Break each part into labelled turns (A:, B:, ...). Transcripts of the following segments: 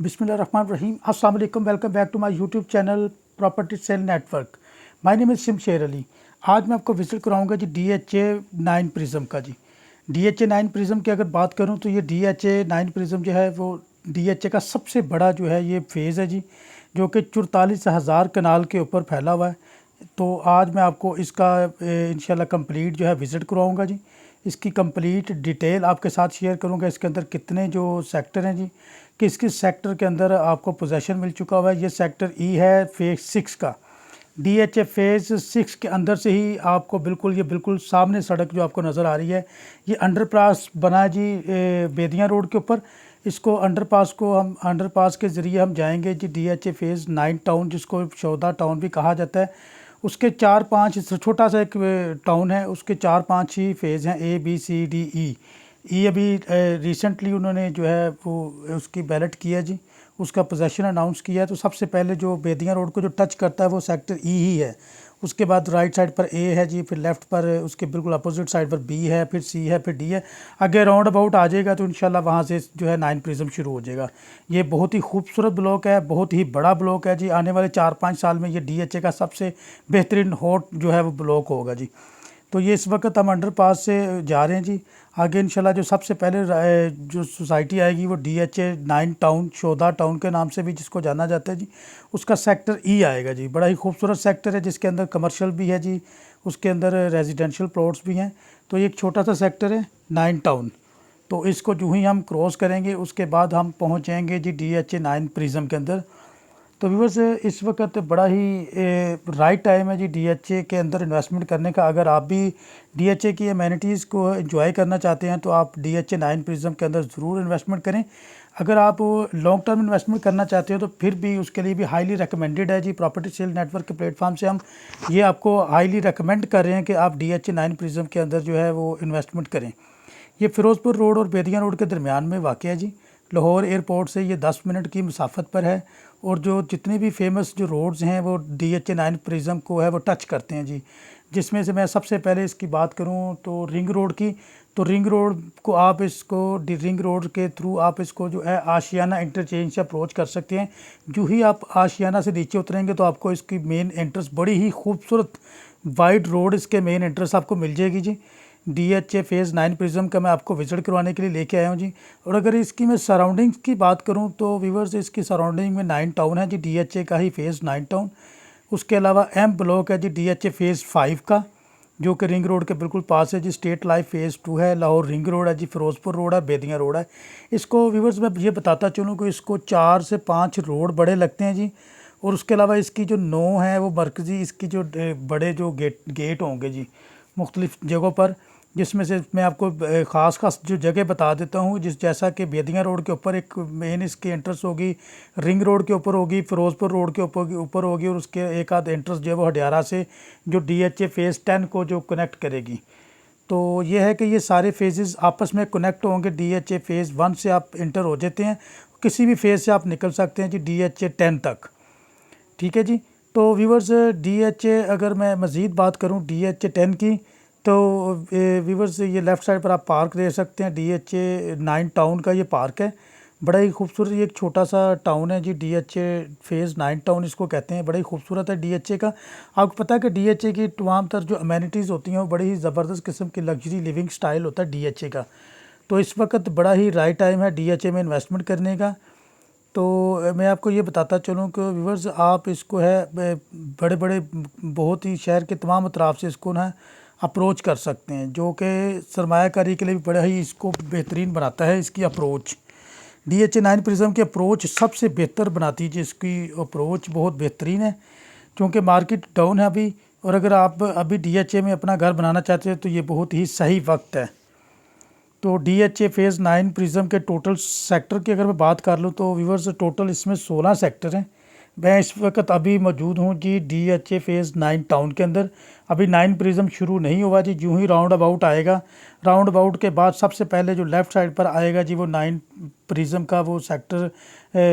A: बिस्मिल्लाहिर्रहमानिर्रहीम। अस्सलाम वालेकुम। Welcome back to my YouTube channel property sale network. My name is Shamsher Ali. आज मैं आपको विजिट कराऊंगा जी DHA 9 प्रिज्म का जी। DHA 9 प्रिज्म की अगर बात करूं तो ये DHA 9 प्रिज्म जो है वो DHA का सबसे बड़ा जो है ये फेज़ है जी, जो कि 44,000 कनाल के ऊपर फैला हुआ है। तो आज मैं आपको इसका इंशाल्लाह कंप्लीट जो है विज़िट करवाऊँगा जी। इसकी कंप्लीट डिटेल आपके साथ शेयर करूंगा। इसके अंदर कितने जो सेक्टर हैं जी, किस किस सेक्टर के अंदर आपको पोजेसन मिल चुका हुआ है। ये सेक्टर ई है फेज़ 6 का। DHA फेज़ 6 के अंदर से ही आपको बिल्कुल सामने सड़क जो आपको नज़र आ रही है, ये अंडरपास बना है जी बेदियाँ रोड के ऊपर। इसको अंडरपास के ज़रिए हम जाएंगे जी DHA फेज़ 9 टाउन, जिसको शोधा टाउन भी कहा जाता है। उसके 4-5 छोटा सा एक टाउन है, उसके 4-5 ही फेज़ हैं ABCDE। अभी रिसेंटली उन्होंने जो है वो उसकी बैलेट किया जी, उसका पोजेसन अनाउंस किया है। तो सबसे पहले जो बेदियाँ रोड को जो टच करता है वो सेक्टर ई ही है। उसके बाद राइट साइड पर ए है जी, फिर लेफ़्ट पर उसके बिल्कुल अपोजिट साइड पर बी है, फिर सी है, फिर डी है। आगे राउंड अबाउट आ जाएगा तो इंशाल्लाह वहाँ से जो है 9 प्रिज्म शुरू हो जाएगा। ये बहुत ही खूबसूरत ब्लॉक है, बहुत ही बड़ा ब्लॉक है जी। आने वाले 4-5 साल में ये DHA का सबसे बेहतरीन हॉट जो है वो ब्लॉक होगा जी। तो ये इस वक्त हम अंडरपास से जा रहे हैं जी। आगे इंशाल्लाह जो सबसे पहले जो सोसाइटी आएगी वो DHA 9 टाउन, शोधा टाउन के नाम से भी जिसको जाना जाता है जी, उसका सेक्टर ई आएगा जी। बड़ा ही खूबसूरत सेक्टर है जिसके अंदर कमर्शियल भी है जी, उसके अंदर रेजिडेंशियल प्लॉट्स भी हैं। तो ये एक छोटा सा सेक्टर है 9 टाउन। तो इसको जो ही हम क्रॉस करेंगे उसके बाद हम पहुँच जाएंगे जी DHA 9 प्रिज्म के अंदर। तो व्यूअर्स इस वक्त बड़ा ही राइट टाइम है जी DHA के अंदर इन्वेस्टमेंट करने का। अगर आप भी DHA की एमेनिटीज़ को एंजॉय करना चाहते हैं तो आप DHA 9 प्रिज्म के अंदर ज़रूर इन्वेस्टमेंट करें। अगर आप लॉन्ग टर्म इन्वेस्टमेंट करना चाहते हो तो फिर भी उसके लिए भी हाईली रिकमेंडेड है जी। प्रॉपर्टी सेल नेटवर्क के प्लेटफॉर्म से हम ये आपको हाईली रिकमेंड कर रहे हैं कि आप DHA 9 प्रिज्म के अंदर जो है वो इन्वेस्टमेंट करें। ये फ़िरोज़पुर रोड और बेदियाँ रोड के दरमियान में वाक़ है जी। लाहौर एयरपोर्ट से ये 10 मिनट की मुसाफत पर है। और जो जितने भी फेमस जो रोड्स हैं वो DHA 9 प्रिज्म को है वो टच करते हैं जी। जिसमें से मैं सबसे पहले इसकी बात करूं तो रिंग रोड की, तो रिंग रोड को आप इसको रिंग रोड के थ्रू आप इसको जो है आशियाना इंटरचेंज से अप्रोच कर सकते हैं। जो ही आप आशियाना से नीचे उतरेंगे तो आपको इसकी मेन एंट्रेंस, बड़ी ही खूबसूरत वाइड रोड इसके मेन एंट्रेंस आपको मिल जाएगी जी। DHA फेज़ 9 प्रिज्म का मैं आपको विज़िट करवाने के लिए लेके आया हूँ जी। और अगर इसकी मैं सराउंडिंग्स की बात करूँ तो व्यूअर्स इसकी सराउंडिंग में 9 टाउन है जी, DHA का ही फेज़ 9 टाउन। उसके अलावा M ब्लॉक है जी DHA फेज़ 5 का, जो कि रिंग रोड के बिल्कुल पास है जी। स्टेट लाइफ फेज़ 2 है, लाहौर रिंग रोड है जी, फ़िरोज़पुर रोड है, बेदियाँ रोड है। इसको व्यूअर्स मैं ये बताता चलूँ कि इसको 4 से 5 रोड बड़े लगते हैं जी। और उसके अलावा इसकी जो 9 है वो मरकज़ी इसकी जो बड़े जो गेट होंगे जी मुख्तलिफ़ जगहों पर, जिसमें से मैं आपको ख़ास जो जगह बता देता हूँ। जैसा कि बेदियाँ रोड के ऊपर एक मेन इसकी एंट्रेंस होगी, रिंग रोड के ऊपर होगी, फ़िरोज़पुर रोड के ऊपर होगी, और उसके एक आध एंट्रेंस जो है वो हडियारा से जो DHA फेज़ 10 को जो कनेक्ट करेगी। तो ये है कि ये सारे फेजेस आपस में कनेक्ट होंगे। DHA फेज़ 1 से आप इंटर हो जाते हैं, किसी भी फेज़ से आप निकल सकते हैं जी DHA 10 तक, ठीक है जी। तो व्यूवर्स DHA अगर मैं मज़ीद बात करूँ DHA 10 की, तो व्यूवर्स ये लेफ़्ट साइड पर आप पार्क देख सकते हैं। DHA 9 टाउन का ये पार्क है, बड़ा ही खूबसूरत। ये एक छोटा सा टाउन है जी, DHA फेज़ 9 टाउन इसको कहते हैं। बड़ा ही खूबसूरत है DHA का। आपको पता है कि DHA की तमाम तर जो अमेनिटीज़ होती हैं वो बड़ी ही ज़बरदस्त किस्म की लग्जरी लिविंग स्टाइल होता है DHA का। तो इस वक्त बड़ा ही राइट टाइम है DHA में इन्वेस्टमेंट करने का। तो मैं आपको ये बताता चलूँ कि व्यूवर्स आप इसको है बड़े बड़े बहुत ही शहर के तमाम अतराफ़ से इसको ना अप्रोच कर सकते हैं, जो कि सरमायाकारी के लिए भी बड़ा ही इसको बेहतरीन बनाता है। इसकी अप्रोच DHA 9 प्रिज्म की अप्रोच सबसे बेहतर बनाती है जी। इसकी अप्रोच बहुत बेहतरीन है क्योंकि मार्केट डाउन है अभी, और अगर आप अभी DHA में अपना घर बनाना चाहते हैं तो ये बहुत ही सही वक्त है। तो DHA फेज़ 9 प्रिज्म के टोटल सेक्टर की अगर मैं बात कर लूँ तो व्यूवर्स टोटल इसमें 16 सेक्टर हैं। मैं इस वक्त अभी मौजूद हूँ जी DHA फेज़ 9 टाउन के अंदर। अभी 9 प्रिज्म शुरू नहीं हुआ जी, यूँ ही राउंड अबाउट आएगा। राउंड अबाउट के बाद सबसे पहले जो लेफ़्ट साइड पर आएगा जी वो 9 प्रिज्म का वो सेक्टर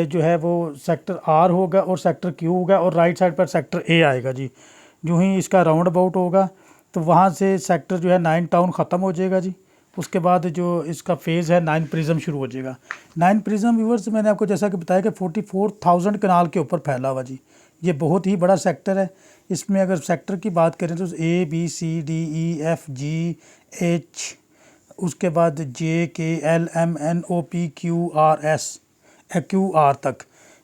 A: जो है वो सेक्टर R होगा और सेक्टर Q होगा, और राइट साइड पर सेक्टर A आएगा जी। यूँ ही इसका राउंड अबाउट होगा तो वहाँ से सेक्टर जो है 9 टाउन ख़त्म हो जाएगा जी। उसके बाद जो इसका फेज़ है 9 प्रिज्म शुरू हो जाएगा। 9 प्रिज्म व्यूअर्स मैंने आपको जैसा कि बताया कि 44,000 कनाल के ऊपर फैला हुआ जी। ये बहुत ही बड़ा सेक्टर है। इसमें अगर सेक्टर की बात करें तो ABCDEFGH, उसके बाद JKLMNOPQRS QR तक।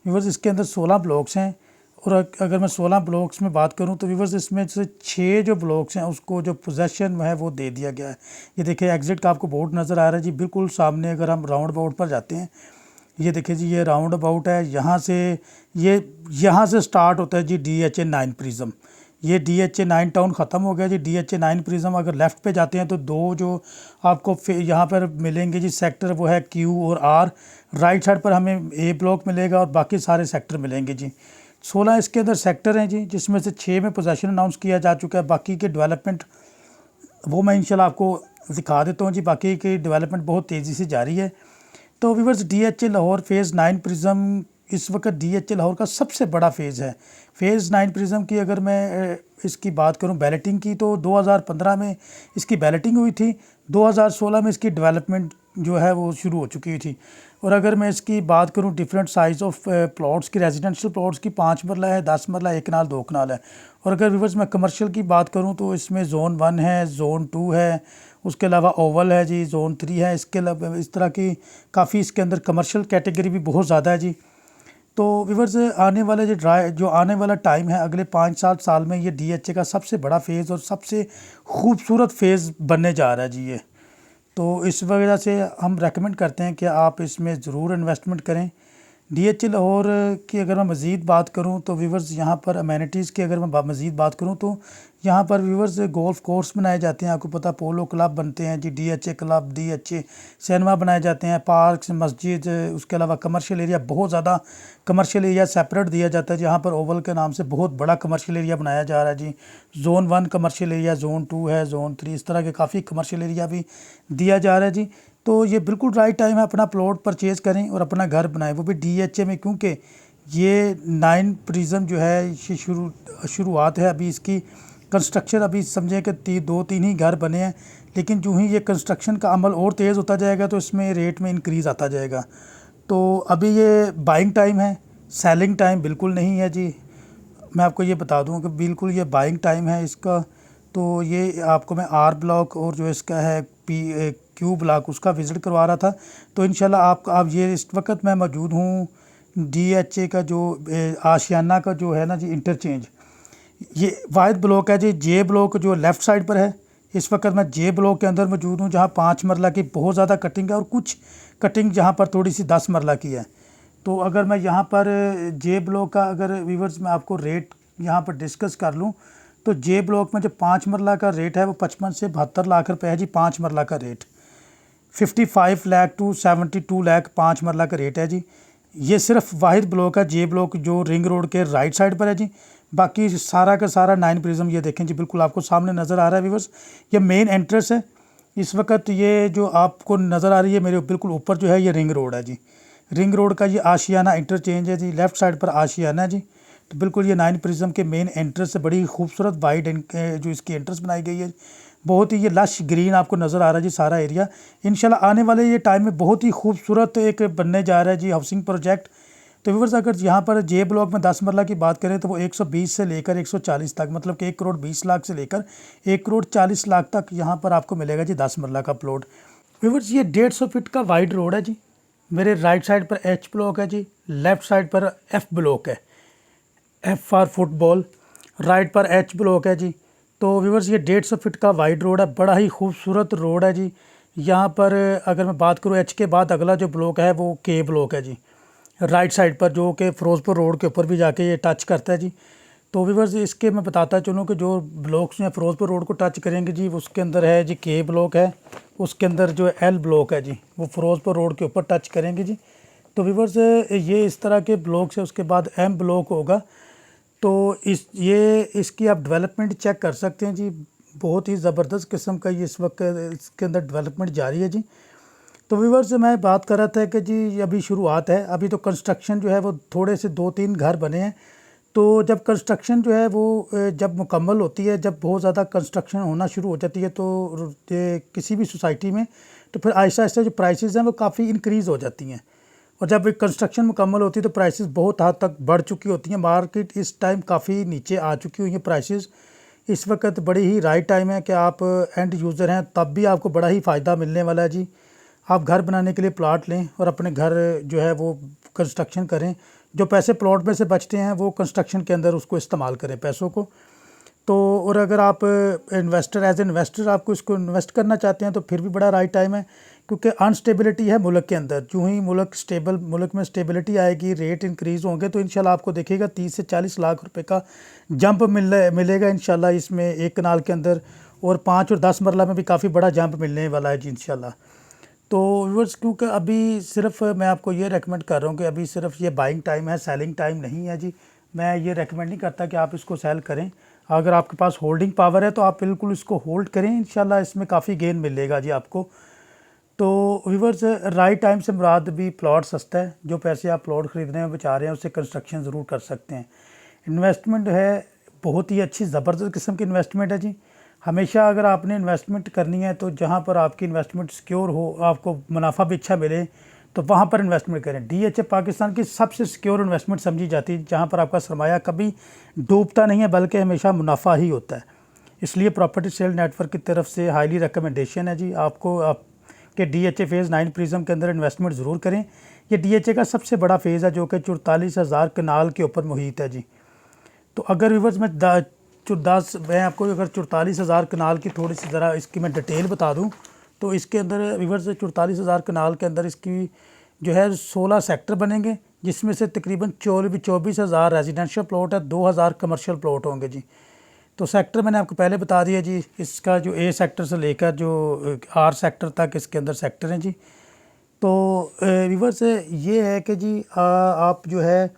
A: इसके अंदर 16 ब्लॉक्स हैं। और अगर मैं 16 ब्लॉक्स में बात करूं तो व्यूवर्स इसमें से 6 जो ब्लॉक्स हैं उसको जो पोजेसन है वो दे दिया गया है। ये देखिए एग्ज़िट का आपको बोर्ड नज़र आ रहा है जी, बिल्कुल सामने। अगर हम राउंड अबाउट पर जाते हैं, ये देखिए जी, ये राउंड अबाउट है। यहाँ से स्टार्ट होता है जी DHA 9 प्रिज्म। ये DHA 9 टाउन ख़त्म हो गया जी। DHA 9 प्रिज्म अगर लेफ़्ट पे जाते हैं तो दो जो आपको यहाँ पर मिलेंगे जी सेक्टर, वो है Q और R। राइट साइड पर हमें A ब्लॉक मिलेगा और बाकी सारे सेक्टर मिलेंगे जी। 16 इसके अंदर सेक्टर हैं जी, जिसमें से 6 में पोजेसन अनाउंस किया जा चुका है। बाकी के डेवलपमेंट वो मैं इंशाल्लाह आपको दिखा देता हूँ जी। बाकी की डेवलपमेंट बहुत तेज़ी से जारी है। तो viewers DHA Lahore phase 9 prism इस वक्त DHA लाहौर का सबसे बड़ा फ़ेज़ है। फ़ेज़ 9 प्रिज्म की अगर मैं इसकी बात करूं बैलेटिंग की, तो 2015 में इसकी बैलेटिंग हुई थी। 2016 में इसकी डेवलपमेंट जो है वो शुरू हो चुकी थी। और अगर मैं इसकी बात करूं डिफरेंट साइज़ ऑफ प्लॉट्स की, रेजिडेंशियल प्लॉट्स की 5 मरला है, 10 मरला, 1 कनाल, 2 कनाल है। और अगर व्यूअर्स मैं कमर्शियल की बात करूं तो इसमें ज़ोन 1 है, ज़ोन 2 है, उसके अलावा ओवल है जी, ज़ोन 3 है। इसके अलावा इस तरह की काफ़ी इसके अंदर कमर्शियल कैटेगरी भी बहुत ज़्यादा है जी। तो व्यूअर्स आने वाले जो आने वाला टाइम है अगले 5-7 साल में, ये DHA का सबसे बड़ा फ़ेज़ और सबसे खूबसूरत फ़ेज़ बनने जा रहा है जी ये। तो इस वजह से हम रेकमेंड करते हैं कि आप इसमें ज़रूर इन्वेस्टमेंट करें। DHA लाहौर की अगर मैं मज़ीद बात करूं तो व्यूअर्स यहाँ पर अमेनिटीज़ की अगर मैं मज़ीद बात करूं तो यहाँ पर व्यूअर्स गोल्फ़ कोर्स बनाए जाते हैं। आपको पता पोलो क्लब बनते हैं जी, DHA क्लब, DHA सिनेमा बनाए जाते हैं, पार्क्स, मस्जिद, उसके अलावा कमर्शियल एरिया, बहुत ज़्यादा कमर्शियल एरिया सेपरेट दिया जाता है। जहाँ पर ओवल के नाम से बहुत बड़ा कमर्शियल एरिया बनाया जा रहा है जी। ज़ोन 1 कमर्शियल एरिया, ज़ोन 2 है, ज़ोन 3, इस तरह के काफ़ी कमर्शियल एरिया भी दिया जा रहा है जी। तो ये बिल्कुल राइट टाइम है, अपना प्लॉट परचेज़ करें और अपना घर बनाएं, वो भी DHA में, क्योंकि ये 9 प्रिज्म जो है ये शुरुआत है। अभी इसकी कंस्ट्रक्शन अभी समझें कि 2-3 ही घर बने हैं, लेकिन जो ही ये कंस्ट्रक्शन का अमल और तेज़ होता जाएगा तो इसमें रेट में इंक्रीज़ आता जाएगा। तो अभी ये बाइंग टाइम है, सेलिंग टाइम बिल्कुल नहीं है जी। मैं आपको ये बता दूं कि बिल्कुल ये बाइंग टाइम है इसका। तो ये आपको मैं R ब्लॉक और जो इसका है Q ब्लॉक उसका विज़िट करवा रहा था। तो इंशाल्लाह आप ये इस वक्त मैं मौजूद हूँ DHA का जो आशियाना का जो है ना जी इंटरचेंज, ये वाहिद ब्लॉक है जी। J ब्लॉक जो लेफ़्ट साइड पर है, इस वक्त मैं J ब्लॉक के अंदर मौजूद हूँ, जहाँ 5 मरला की बहुत ज़्यादा कटिंग है और कुछ कटिंग जहाँ पर थोड़ी सी 10 मरला की है। तो अगर मैं यहाँ पर J ब्लॉक का अगर व्यूअर्स मैं आपको रेट यहाँ पर डिस्कस कर लूँ तो J ब्लॉक में जो 5 मरला का रेट है वो 55 से 72 लाख रुपए है जी। 5 मरला का रेट 55 लाख टू 72 लाख 5 मरला का रेट है जी। ये सिर्फ वाहिद ब्लॉक है J ब्लॉक जो रिंग रोड के राइट साइड पर है जी। बाकी सारा का सारा 9 प्रिज्म ये देखें जी, बिल्कुल आपको सामने नज़र आ रहा है व्यूअर्स। ये मेन एंट्रेंस है इस वक्त। ये जो आपको नज़र आ रही है मेरे बिल्कुल ऊपर जो है ये रिंग रोड है जी। रिंग रोड का ये आशियाना इंटरचेंज है जी, लेफ़्ट साइड पर आशियाना है जी। तो बिल्कुल ये 9 प्रिज्म के मेन एंट्रेंस से बड़ी खूबसूरत वाइड जो इसकी एंट्रेंस बनाई गई है, बहुत ही ये लश ग्रीन आपको नज़र आ रहा है जी सारा एरिया। इंशाल्लाह आने वाले ये टाइम में बहुत ही खूबसूरत एक बनने जा रहा है जी हाउसिंग प्रोजेक्ट। तो व्यूअर्स अगर यहाँ पर J ब्लॉक में 10 मरला की बात करें तो वो 120 से लेकर 140 तक, मतलब कि 1 करोड़ 20 लाख से लेकर 1 करोड़ 40 लाख तक यहाँ पर आपको मिलेगा जी 10 मरला का प्लॉट। व्यूअर्स ये 150 फीट का वाइड रोड है जी। मेरे राइट साइड पर H ब्लॉक है जी, लेफ़्ट साइड पर F ब्लॉक है, F फॉर फुटबॉल। राइट पर H ब्लॉक है जी। तो व्यूअर्स ये 150 फीट का वाइड रोड है, बड़ा ही खूबसूरत रोड है जी। यहाँ पर अगर मैं बात करूँ H के बाद अगला जो ब्लॉक है वो K ब्लॉक है जी, राइट साइड पर, जो कि फ़िरोज़पुर रोड के ऊपर भी जाके ये टच करता है जी। तो व्यूअर्स इसके मैं बताता चलूँ कि जो ब्लॉक्स हैं फ़िरोज़पुर रोड को टच करेंगे जी, उसके अंदर है जी K ब्लॉक है, उसके अंदर जो L ब्लॉक है जी वो फ़िरोज़पुर रोड के ऊपर टच करेंगे जी। तो व्यूअर्स ये इस तरह के ब्लॉक्स है। उसके बाद M ब्लॉक होगा। तो इसकी आप डेवलपमेंट चेक कर सकते हैं जी, बहुत ही ज़बरदस्त किस्म का ये इस वक्त इसके अंदर डेवलपमेंट जारी है जी। तो व्यूअर्स मैं बात कर रहा था कि जी अभी शुरुआत है, अभी तो कंस्ट्रक्शन जो है वो थोड़े से 2-3 घर बने हैं। तो जब कंस्ट्रक्शन जो है वो जब मुकम्मल होती है, जब बहुत ज़्यादा कंस्ट्रक्शन होना शुरू हो जाती है तो किसी भी सोसाइटी में, तो फिर आहिस्ता आहिस्ता जो प्राइसेस हैं वो काफ़ी इंक्रीज़ हो जाती हैं। और जब कंस्ट्रक्शन मुकम्मल होती है तो प्राइसेस बहुत हद तक बढ़ चुकी होती हैं। मार्केट इस टाइम काफ़ी नीचे आ चुकी हुई है प्राइसेस। इस वक्त बड़ी ही राइट टाइम है कि आप एंड यूज़र हैं, तब भी आपको बड़ा ही फ़ायदा मिलने वाला है जी। आप घर बनाने के लिए प्लाट लें और अपने घर जो है वो कंस्ट्रक्शन करें। जो पैसे प्लॉट में से बचते हैं वो कंस्ट्रक्शन के अंदर उसको इस्तेमाल करें पैसों को। तो और अगर आप इन्वेस्टर एज इन्वेस्टर आपको इसको इन्वेस्ट करना चाहते हैं तो फिर भी बड़ा राइट टाइम है, क्योंकि अनस्टेबिलिटी है मुल्क के अंदर। जो ही मुल्क में स्टेबिलिटी आएगी, रेट इंक्रीज़ होंगे तो इंशाल्लाह आपको देखिएगा 30 से 40 लाख रुपए का जंप मिलेगा इंशाल्लाह इसमें एक कनाल के अंदर। और 5 और 10 मरला में भी काफ़ी बड़ा जंप मिलने वाला है जी इंशाल्लाह। तो व्यूअर्स, क्योंकि अभी सिर्फ मैं आपको ये रेकमेंड कर रहा हूँ कि अभी सिर्फ ये बाइंग टाइम है, सेलिंग टाइम नहीं है जी। मैं ये रेकमेंड नहीं करता कि आप इसको सेल करें। अगर आपके पास होल्डिंग पावर है तो आप बिल्कुल इसको होल्ड करें, इंशाल्लाह इसमें काफ़ी गेन मिलेगा जी आपको। तो व्यूअर्स, राइट टाइम से मुराद भी प्लॉट सस्ता है। जो पैसे आप प्लॉट ख़रीदने में बचा रहे हैं उससे कंस्ट्रक्शन ज़रूर कर सकते हैं। इन्वेस्टमेंट है बहुत ही अच्छी ज़बरदस्त किस्म की इन्वेस्टमेंट है जी। हमेशा अगर आपने इन्वेस्टमेंट करनी है तो जहाँ पर आपकी इन्वेस्टमेंट सिक्योर हो, आपको मुनाफा भी अच्छा मिले, तो वहाँ पर इन्वेस्टमेंट करें। DHA पाकिस्तान की सबसे सिक्योर इन्वेस्टमेंट समझी जाती है, जहाँ पर आपका सरमाया कभी डूबता नहीं है बल्कि हमेशा मुनाफा ही होता है। इसलिए प्रॉपर्टी सेल नेटवर्क की तरफ से हाईली रिकमेंडेशन है जी आपको कि DHA फेज़ 9 प्रिज्म के अंदर इन्वेस्टमेंट ज़रूर करें। ये DHA का सबसे बड़ा फेज़ है जो कि 44,000 कनाल के ऊपर मुहित है जी। तो अगर व्यूअर्स मैं आपको अगर 44,000 कनाल की थोड़ी सी ज़रा इसकी मैं डिटेल बता दूं, तो इसके अंदर व्यूअर्स 44,000 कनाल के अंदर इसकी जो है 16 सेक्टर बनेंगे, जिसमें से तकरीबन 24,000 रेजिडेंशियल प्लॉट है, 2,000 कमर्शियल प्लॉट होंगे जी। तो सेक्टर मैंने आपको पहले बता दिया जी। इसका जो A सेक्टर से लेकर जो R सेक्टर तक इसके अंदर सेक्टर हैं जी। तो व्यूअर्स, ये है कि जी आप जो है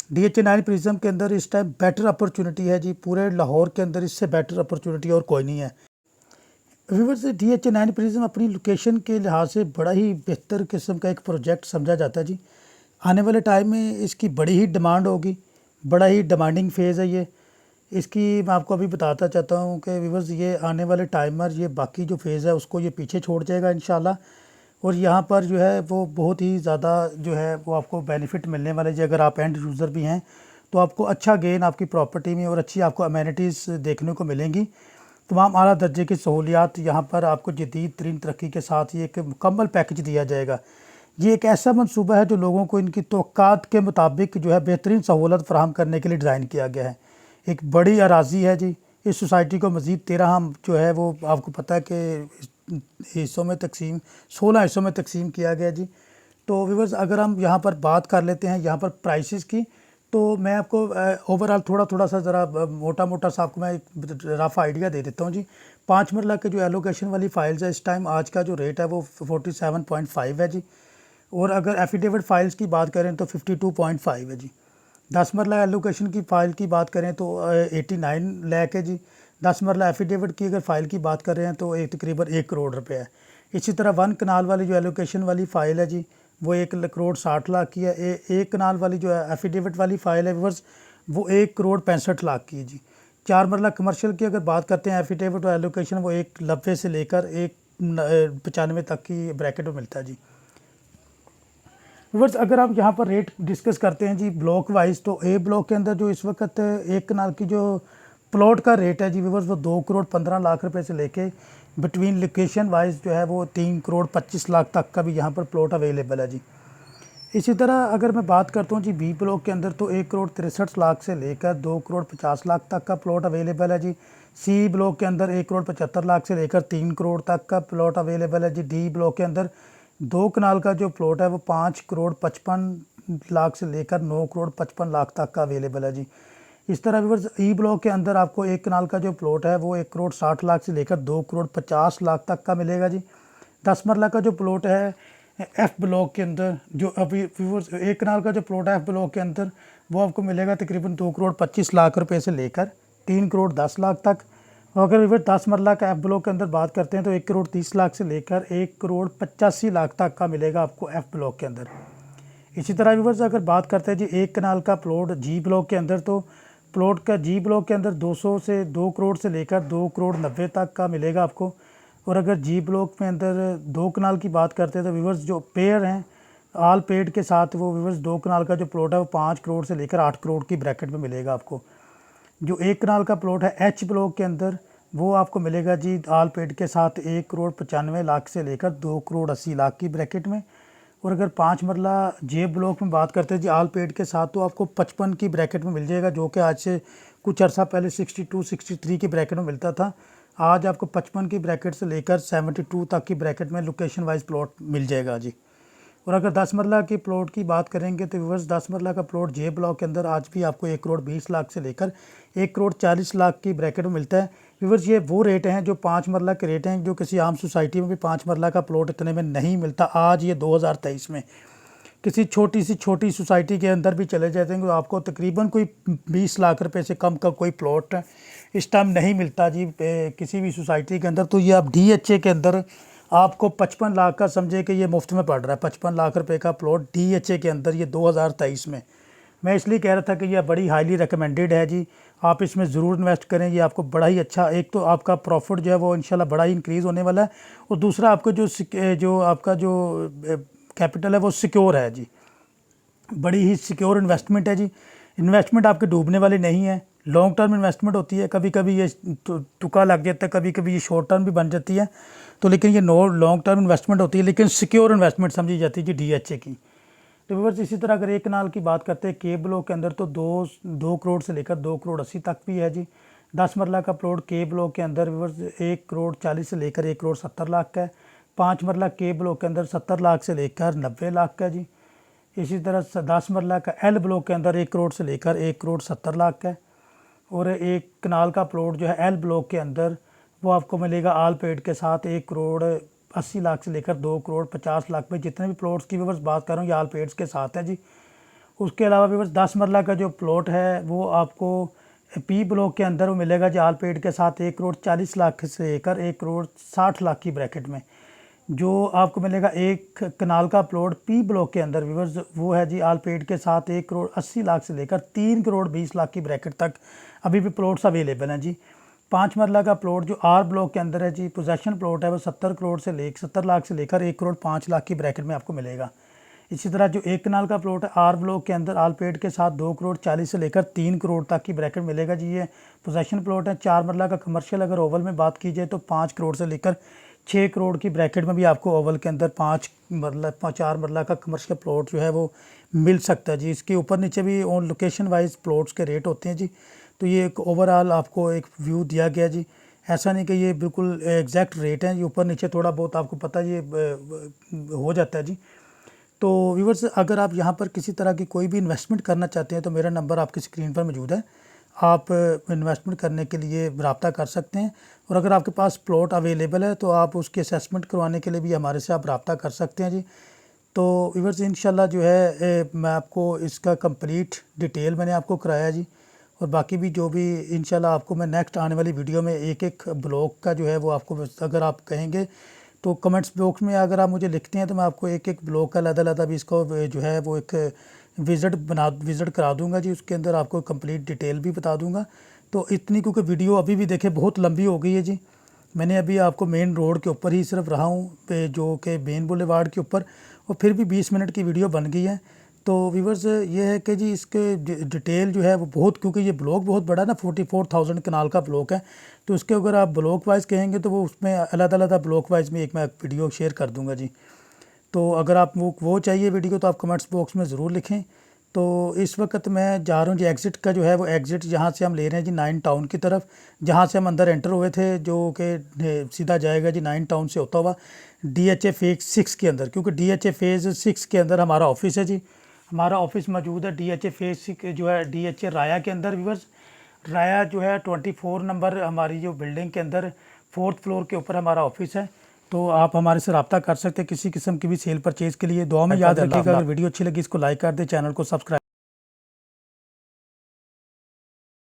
A: DHA 9 प्रिज्म के अंदर इस टाइम बेटर अपॉर्चुनिटी है जी। पूरे लाहौर के अंदर इससे बेटर अपॉर्चुनिटी और कोई नहीं है। व्यूअर्स, DHA 9 प्रिज्म अपनी लोकेशन के लिहाज से बड़ा ही बेहतर किस्म का एक प्रोजेक्ट समझा जाता है जी। आने वाले टाइम में इसकी बड़ी ही डिमांड होगी, बड़ा ही डिमांडिंग फेज़ है ये। इसकी मैं आपको अभी बताता चाहता हूँ कि व्यूअर्स, ये आने वाले टाइमर ये बाकी जो फेज़ है उसको ये पीछे छोड़ जाएगा इंशाल्लाह। और यहाँ पर जो है वो बहुत ही ज़्यादा जो है वो आपको बेनिफिट मिलने वाले जी। अगर आप एंड यूज़र भी हैं तो आपको अच्छा गेन आपकी प्रॉपर्टी में और अच्छी आपको अमेनिटीज़ देखने को मिलेंगी। तमाम आला दर्जे की सहूलियात यहाँ पर आपको जदीद तरीन तरक्की के साथ ये एक मुकम्मल पैकेज दिया जाएगा। ये एक ऐसा मनसूबा है जो लोगों को इनकी तवक्कात के मुताबिक जो है बेहतरीन सहूलत फराहम करने के लिए डिज़ाइन किया गया है। एक बड़ी अराज़ी है जी। इस सोसाइटी को मज़ीद 13 जो है वो आपको पता है कि हिस्सों में तकसीम 16 हिस्सों में तकसीम किया गया जी। तो व्यूअर्स, अगर हम यहाँ पर बात कर लेते हैं यहाँ पर प्राइसेस की, तो मैं आपको ओवरऑल थोड़ा सा ज़रा मोटा सा आपको मैं एक रफ़ आइडिया दे देता हूँ जी। 5 मरला के जो एलोकेशन वाली फ़ाइल्स है इस टाइम आज का जो रेट है वो 47.5 है जी। और अगर एफिडेविट फ़ाइल्स की बात करें तो 52.5 है जी। 10 मरला एलोकेशन की फ़ाइल की बात करें तो 89 लाख है जी। 10 मरला एफिडेविट की अगर फ़ाइल की बात कर रहे हैं तो तकरीबन 1 करोड़ रुपये है। इसी तरह 1 कनाल वाली जो एलोकेशन वाली फ़ाइल है जी वो 1 करोड़ 60 लाख की है। एक कनाल वाली जो है एफिडेविट वाली फ़ाइल है व्यूअर्स वो 1 करोड़ 65 लाख की है जी। 4 मरला कमर्शियल की अगर बात करते हैं एफिडेविट और एलोकेशन वो 190 से लेकर 195 तक की ब्रैकेट में मिलता है जी। व्यूअर्स, अगर आप यहाँ पर रेट डिस्कस करते हैं जी ब्लॉक वाइज, तो A ब्लॉक के अंदर जो इस वक्त एक कनाल की जो प्लॉट का रेट है जी व्यूअर्स वो 2 करोड़ 15 लाख रुपए से लेके बिटवीन लोकेशन वाइज जो है वो 3 करोड़ 25 लाख तक का भी यहाँ पर प्लॉट अवेलेबल है जी। इसी तरह अगर मैं बात करता हूँ जी B ब्लॉक के अंदर तो 1 करोड़ 63 लाख से लेकर 2 करोड़ 50 लाख तक का प्लॉट अवेलेबल है जी। C ब्लॉक के अंदर 1 करोड़ 75 लाख से लेकर 3 करोड़ तक का प्लॉट अवेलेबल है जी। D ब्लॉक के अंदर 2 कनाल का जो प्लॉट है वो 5 करोड़ 55 लाख से लेकर 9 करोड़ 55 लाख तक का अवेलेबल है जी। इस तरह व्यूअर्स, E ब्लॉक के अंदर आपको 1 कनाल का जो प्लॉट है वो 1 करोड़ 60 लाख से लेकर 2 करोड़ 50 लाख तक का मिलेगा जी। 10 मरला का जो प्लॉट है F ब्लॉक के अंदर जो अभी व्यूअर्स 1 कनाल का जो प्लॉट है F ब्लॉक के अंदर वो आपको मिलेगा तकरीबन 2 करोड़ 25 लाख रुपए से लेकर 3 करोड़ 10 लाख तक। और अगर व्यूअर्स 10 मरला का F ब्लॉक के अंदर बात करते हैं तो 1 करोड़ 30 लाख से लेकर 1 करोड़ 85 लाख तक का मिलेगा आपको F ब्लॉक के अंदर। इसी तरह व्यूअर्स, अगर बात करते हैं जी 1 कनाल का प्लॉट G ब्लॉक के अंदर, तो प्लॉट का जी ब्लॉक के अंदर 200 से 2 करोड़ से लेकर 2 करोड़ 90 तक का मिलेगा आपको। और अगर जी ब्लॉक में अंदर 2 कनाल की बात करते हैं तो व्यूअर्स जो पेयर हैं आल पेड के साथ, वो व्यूअर्स 2 कनाल का जो प्लॉट है वो 5 करोड़ से लेकर 8 करोड़ की ब्रैकेट में मिलेगा आपको। जो 1 कनाल का प्लॉट है एच ब्लॉक के अंदर, वो आपको मिलेगा जी आल पेड के साथ 1 करोड़ 95 लाख से लेकर 2 करोड़ 80 लाख की ब्रैकेट में। और अगर 5 मरला जे ब्लॉक में बात करते हैं जी आल पेड के साथ, तो आपको 55 की ब्रैकेट में मिल जाएगा, जो कि आज से कुछ अर्सा पहले 62 63 की ब्रैकेट में मिलता था। आज आपको 55 की ब्रैकेट से लेकर 72 तक की ब्रैकेट में लोकेशन वाइज प्लॉट मिल जाएगा जी। और अगर 10 मरला की प्लॉट की बात करेंगे तो व्यूअर्स 10 मरला का प्लॉट जे ब्लॉक के अंदर आज भी आपको 1 करोड़ 20 लाख से लेकर 1 करोड़ 40 लाख की ब्रैकेट में मिलता है। व्यूअर्स ये वो रेट हैं जो 5 मरला के रेट हैं, जो किसी आम सोसाइटी में भी 5 मरला का प्लॉट इतने में नहीं मिलता। आज ये 2023 में किसी छोटी सोसाइटी के अंदर भी चले जाते हैं तो आपको तकरीबन कोई 20 लाख रुपए से कम का कोई प्लॉट इस टाइम नहीं मिलता जी किसी भी सोसाइटी के अंदर। तो ये आप DHA के अंदर आपको 55 लाख का समझे कि ये मुफ्त में पड़ रहा है। 55 लाख रुपए का प्लॉट DHA के अंदर ये 2023 में। मैं इसलिए कह रहा था कि यह बड़ी हाईली रिकमेंडेड है जी, आप इसमें ज़रूर इन्वेस्ट करें। ये आपको बड़ा ही अच्छा, एक तो आपका प्रॉफिट जो है वो इंशाल्लाह बड़ा ही इंक्रीज़ होने वाला है, और दूसरा आपको जो आपका जो कैपिटल है वो सिक्योर है जी, बड़ी ही सिक्योर इन्वेस्टमेंट है जी। इन्वेस्टमेंट आपके डूबने वाली नहीं है, लॉन्ग टर्म इन्वेस्टमेंट होती है। कभी कभी ये तुका लग जाता है, कभी कभी ये शॉर्ट टर्म भी बन जाती है, तो लेकिन ये लॉन्ग टर्म इन्वेस्टमेंट होती है, लेकिन सिक्योर इन्वेस्टमैंट समझी जाती है जी DHA की। तो व्यूअर्स इसी तरह अगर 1 कनाल की बात करते हैं के ब्लॉक के अंदर, तो 2 करोड़ से लेकर 2 करोड़ 80 तक भी है जी। 10 मरला का प्लॉट के ब्लॉक के अंदर व्यूअर्स 1 करोड़ 40 से लेकर 1 करोड़ 70 लाख का है। 5 मरला के ब्लॉक के अंदर 70 लाख से लेकर 90 लाख का जी। इसी तरह 10 मरला का एल ब्लॉक के अंदर 1 करोड़ से लेकर 1 करोड़ 70 लाख का है। और 1 कनाल का प्लॉट जो है एल ब्लॉक के अंदर, वो आपको मिलेगा आल पेड के साथ 1 करोड़ 80 लाख से लेकर 2 करोड़ 50 लाख में। जितने भी प्लॉट्स की व्यूअर्स बात कर रहा हूँ ये आल पेड्स के साथ है जी। उसके अलावा व्यूअर्स 10 मरला का जो प्लॉट है वो आपको पी ब्लॉक के अंदर वो मिलेगा जी आल पेड के साथ 1 करोड़ 40 लाख से लेकर 1 करोड़ 60 लाख की ब्रैकेट में। जो आपको मिलेगा 1 कनाल का प्लॉट पी ब्लॉक के अंदर व्यूअर्स, वो है जी आल पेड के साथ 1 करोड़ 80 लाख से लेकर 3 करोड़ 20 लाख की ब्रैकेट तक अभी भी प्लॉट्स अवेलेबल हैं जी। 5 मरला का प्लॉट जो आर ब्लॉक के अंदर है जी, पोजेशन प्लॉट है, वो 70 लाख से लेकर 1 करोड़ 5 लाख की ब्रैकेट में आपको मिलेगा। इसी तरह जो 1 कनाल का प्लॉट है आर ब्लॉक के अंदर आल पेड के साथ 2 करोड़ 40 से लेकर 3 करोड़ तक की ब्रैकेट मिलेगा जी। ये पोजेशन प्लॉट है। 4 मरला का कमर्शियल अगर ओवल में बात की जाए तो 5 करोड़ से लेकर 6 करोड़ की ब्रैकेट में भी आपको ओवल के अंदर 4 मरला का कमर्शियल प्लॉट जो है वो मिल सकता है जी। इसके ऊपर नीचे भी ऑन लोकेशन वाइज प्लॉट्स के रेट होते हैं जी। तो ये एक ओवरऑल आपको एक व्यू दिया गया जी। ऐसा नहीं कि ये बिल्कुल एग्जैक्ट रेट है, ये ऊपर नीचे थोड़ा बहुत आपको पता ये हो जाता है जी। तो व्यूअर्स अगर आप यहाँ पर किसी तरह की कोई भी इन्वेस्टमेंट करना चाहते हैं तो मेरा नंबर आपकी स्क्रीन पर मौजूद है, आप इन्वेस्टमेंट करने के लिए रब्ता कर सकते हैं। और अगर आपके पास प्लॉट अवेलेबल है तो आप उसकी असेसमेंट करवाने के लिए भी हमारे से आप रब्ता कर सकते हैं जी। तो व्यूअर्स इंशाल्लाह जो है मैं आपको इसका कंप्लीट डिटेल मैंने आपको कराया जी। और बाकी भी जो भी इंशाल्लाह आपको मैं नेक्स्ट आने वाली वीडियो में एक ब्लॉग का जो है वो आपको, अगर आप कहेंगे तो कमेंट्स बॉक्स में अगर आप मुझे लिखते हैं तो मैं आपको एक ब्लॉग का अलग भी इसको जो है वो एक विज़िट करा दूंगा जी। उसके अंदर आपको कंप्लीट डिटेल भी बता दूंगा। तो इतनी, क्योंकि वीडियो अभी भी देखें बहुत लंबी हो गई है जी। मैंने अभी आपको मेन रोड के ऊपर ही सिर्फ रहा हूँ जो कि मेन बुलेवार्ड के ऊपर, और फिर भी 20 मिनट की वीडियो बन गई है। तो व्यूअर्स ये है कि जी इसके डिटेल जो है वो बहुत, क्योंकि ये ब्लॉक बहुत बड़ा ना 44,000 कनाल का ब्लॉक है, तो उसके अगर आप ब्लॉक वाइज कहेंगे तो वो उसमें अलग ब्लॉक वाइज में मैं वीडियो शेयर कर दूंगा जी। तो अगर आप वो चाहिए वीडियो तो आप कमेंट्स बॉक्स में ज़रूर लिखें। तो इस वक्त मैं जा रहा हूँ जी एग्ज़िट का जो है वो एग्ज़िट जहाँ से हम ले रहे हैं जी 9 टाउन की तरफ, जहाँ से हम अंदर एंटर हुए थे, जो कि सीधा जाएगा जी 9 टाउन से होता हुआ DHA फेज़ 6 के अंदर, क्योंकि DHA फेज़ 6 के अंदर हमारा ऑफिस है जी। हमारा ऑफिस मौजूद है DHA फेज़ 6 जो है DHA राया के अंदर। व्यूअर्स राया जो है 24 नंबर हमारी जो बिल्डिंग के अंदर 4th फ्लोर के ऊपर हमारा ऑफिस है। तो आप हमारे से रब्ता कर सकते हैं किसी किस्म की भी सेल परचेज़ के लिए। दुआ में याद रखिएगा। अगर वीडियो अच्छी लगी इसको लाइक कर दें, चैनल को सब्सक्राइब